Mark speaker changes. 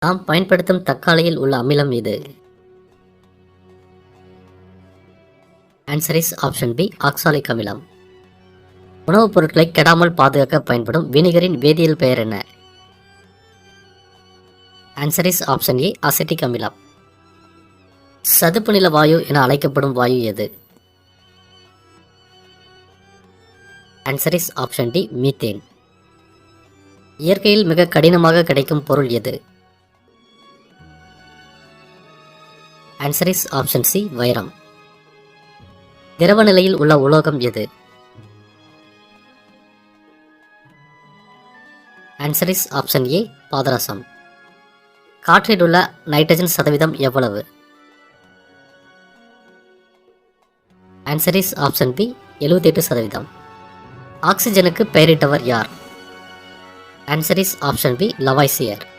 Speaker 1: நாம் பயன்படுத்தும் தக்காளியில் உள்ள அமிலம் எது? Answer is option B, oxalic அமிலம். உணவுப் பொருட்களை கெடாமல் பாதுகாக்க பயன்படும் வினிகரின் வேதியியல் பெயர் என்ன? Answer is option A, acetic அமிலம். சதுப்பு நில வாயு என அழைக்கப்படும் வாயு எது? Answer is option D, methane. இயற்கையில் மிக கடினமாக கிடைக்கும் பொருள் எது? ஆன்சர் இஸ் ஆப்ஷன் சி, வைரம். திரவ நிலையில் உள்ள உலோகம் எது? ஆன்சர் இஸ் ஆப்ஷன் ஏ, பாதரசம். காற்றில் உள்ள நைட்ரஜன் சதவீதம் எவ்வளவு? Answer is option B, 78%. ஆக்சிஜனுக்கு பெயரிட்டவர் யார்? Answer is option B, Lavoisier.